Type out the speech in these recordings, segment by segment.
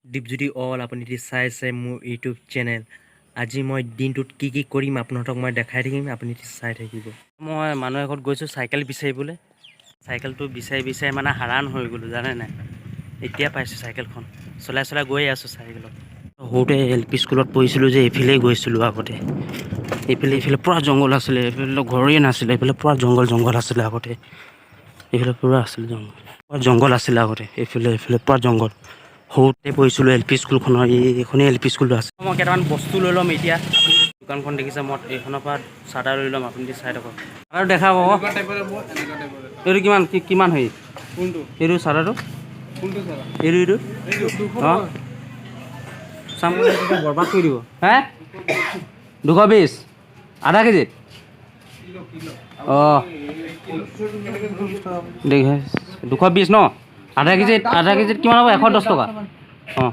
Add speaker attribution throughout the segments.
Speaker 1: Dipjyoti all আপুনি চাইছে মোৰ ইউটিউব চেনেল। আজি মই দিনটোত কি কৰিম আপোনালোকক মই দেখাই থাকিম, আপুনি চাই থাকিব। মই মানুহ এঘৰত গৈছোঁ চাইকেল বিচাৰিবলৈ। চাইকেলটো বিচাৰি মানে হাৰান হৈ গ'লোঁ জানে নাই। এতিয়া পাইছোঁ চাইকেলখন, চলাই গৈ আছোঁ চাইকেলত। সৰুতে LP স্কুলত পঢ়িছিলোঁ যে এইফালেই গৈছিলোঁ আগতে। এইফালে পূৰা জংঘল আছিলে, এইফালে ঘৰেই নাছিলে, এইফালে পূৰা জংঘল আছিলে আগতে। এইফালে পূৰা আছিলে জংঘল আছিলে আগতে, এইফালে পূৰা জংঘল। সৰুতে পঢ়িছিলোঁ LP স্কুলখনৰ, এইখনেই LP স্কুলটো আছে। মই কেইটামান বস্তু লৈ ল'ম এতিয়া। দোকানখন দেখিছে, মই এইখনৰ পৰা চাদা লৈ ল'ম, আপুনি চাই থাকক আৰু দেখা পাব। এইটো কিমান হেৰি এইটো চাদাটো, এইটো অঁ চাম বৰবাদ কৰি দিব। হে 220 আধা কেজিত অঁ 220 ন। আধা কেজিত কিমান হ'ব? 110 টকা। অঁ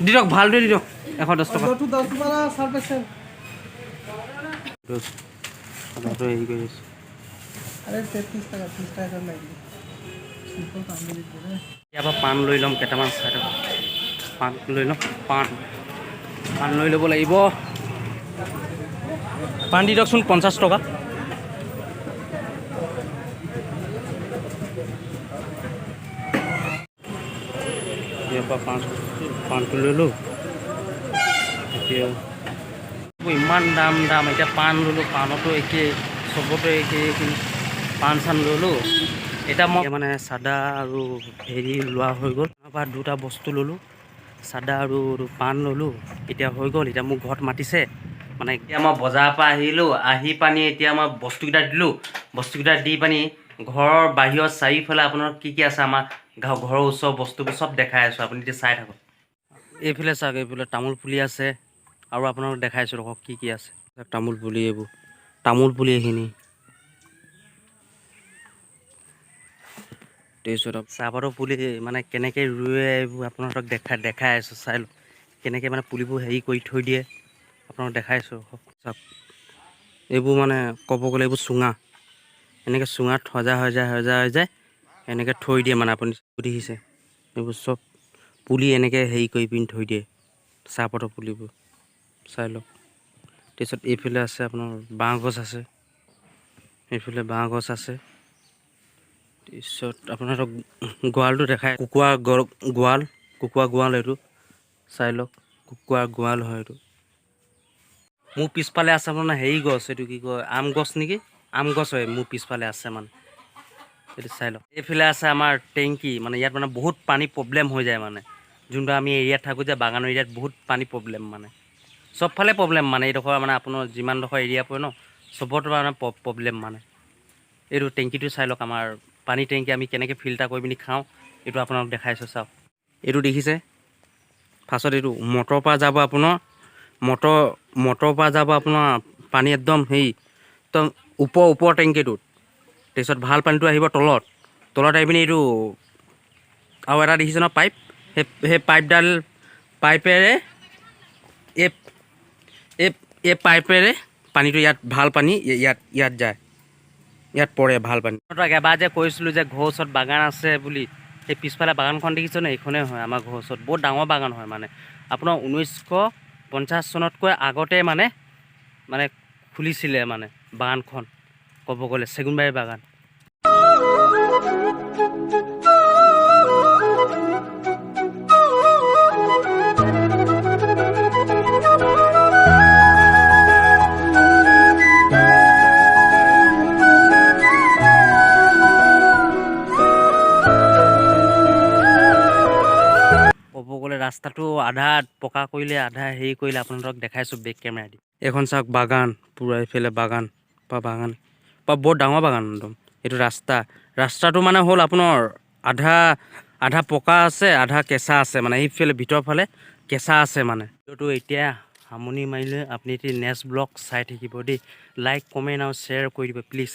Speaker 1: দি দিয়ক, ভালটোৱে দি দিয়ক, 110 টকা। হেৰি কৰি আছোঁ। ইয়াৰ পৰা পাণ লৈ ল'ম কেইটামান, চাই থাকক। পাণ লৈ ল'ম, পাণ লৈ ল'ব লাগিব। পাণ দি দিয়কচোন 50 টকা। ইয়াৰ পৰা পাণটো লৈ লওঁ। এতিয়া ইমান দাম এতিয়া পাণ ল'লোঁ, পাণতো একেই, চবতে একেই, পাণ চান ল'লোঁ। এতিয়া মই মানে চাদা আৰু হেৰি লোৱা হৈ গ'ল। তাৰপৰা দুটা বস্তু ল'লোঁ, চাদা আৰু পাণ ল'লোঁ। এতিয়া হৈ গ'ল। এতিয়া মোক ঘৰত মাতিছে মানে, এতিয়া মই বজাৰৰ পৰা আহিলোঁ, আহি পানি এতিয়া মই বস্তুকেইটা দিলোঁ। বস্তুকেইটা দি পানি ঘৰৰ বাহিৰৰ চাৰিওফালে আপোনাৰ কি আছে আমাৰ ঘৰৰ ওচৰৰ বস্তুবোৰ চব দেখাই আছোঁ, আপুনি এতিয়া চাই থাকক। এইফালে চাওক, এইফালে তামোল পুলি আছে, আৰু আপোনালোকক দেখাইছোঁ ৰখক কি আছে। তামোল পুলি, এইবোৰ তামোল পুলি এইখিনি। তাৰপিছত চাহপাতৰ পুলি মানে কেনেকৈ ৰুৱে, এইবোৰ আপোনালোকক দেখাই আছোঁ, চাই লওক। কেনেকৈ মানে পুলিবোৰ হেৰি কৰি থৈ দিয়ে, আপোনালোকক দেখাইছোঁ চাওক। এইবোৰ মানে ক'ব গ'লে এইবোৰ চুঙা, এনেকৈ চুঙাত সজা হৈ যায় এনেকৈ থৈ দিয়ে মানে, আপুনি দেখিছে এইবোৰ চব পুলি এনেকৈ হেৰি কৰি পিনি থৈ দিয়ে, চাহপাতৰ পুলিবোৰ, চাই লওক। তাৰপিছত এইফালে আছে আপোনাৰ বাঁহ গছ আছে, এইফালে বাঁহ গছ আছে। তাৰপিছত আপোনালোকক গঁৰালটো দেখাই, কুকুৰা গঁৰাল এইটো, চাই লওক। কুকুৰা গঁৰাল হয় এইটো। মোৰ পিছফালে আছে মানে হেৰি গছ, এইটো কি কয়, আম গছ নেকি, আম গছ হয় মোৰ পিছফালে আছে মানে, এইটো চাই লওক। এইফালে আছে আমাৰ টেংকি, মানে ইয়াত মানে বহুত পানী প্ৰব্লেম হৈ যায় মানে, যোনটো আমি এৰিয়াত থাকোঁ যে, বাগানৰ এৰিয়াত বহুত পানী প্ৰব্লেম মানে, চবফালে প্ৰব্লেম মানে। এইডোখৰ মানে আপোনাৰ যিমানডোখৰ এৰিয়া পৰে ন, চবতে মানে প্ৰব্লেম মানে। এইটো টেংকিটো চাই লওক, আমাৰ পানী টেংকি, আমি কেনেকৈ ফিল্টাৰ কৰি পিনি খাওঁ, এইটো আপোনালোক দেখাইছোঁ চাওক। এইটো দেখিছে, ফাৰ্ষ্টত এইটো মটৰৰ পৰা যাব আপোনাৰ, মটৰৰ পৰা যাব আপোনাৰ পানী একদম হেৰি, একদম ওপৰ টেংকিটোত। তাৰপিছত ভাল পানীটো আহিব তলত আহি পিনি এইটো আৰু এটা দেখিছে ন পাইপ, সেই পাইপেৰে এই পাইপেৰে পানীটো ইয়াত, ভাল পানী ইয়াত যায়, ইয়াত পৰে ভাল পানী। এবাৰ যে কৈছিলোঁ যে ঘৰৰ ওচৰত বাগান আছে বুলি, সেই পিছফালে বাগানখন দেখিছোঁ নে, এইখনেই হয় আমাৰ ঘৰৰ ওচৰত। বহুত ডাঙৰ বাগান হয় মানে, আপোনাৰ 1950 চনতকৈ আগতে মানে খুলিছিলে মানে বাগানখন, ক'ব গ'লে চেগুনবাৰী বাগান। ক'ব গ'লে ৰাস্তাটো আধা পকা কৰিলে, আধা হেৰি কৰিলে, আপোনালোকক দেখাইছোঁ বেক কেমেৰা দি। এইখন চাওক বাগান, পূৰা এইফালে বাগান বহুত ডাঙৰ বাগান একদম। এইটো ৰাস্তাটো মানে হ'ল আপোনাৰ আধা পকা আছে, আধা কেঁচা আছে মানে, এইফালে ভিতৰৰ ফালে কেঁচা আছে মানে। এইটো এতিয়া সামৰণি মাৰিলে, আপুনি এতিয়া নেক্সট ব্লগ চাই থাকিব দেই। লাইক, কমেণ্ট আৰু শ্বেয়াৰ কৰি দিব প্লিজ।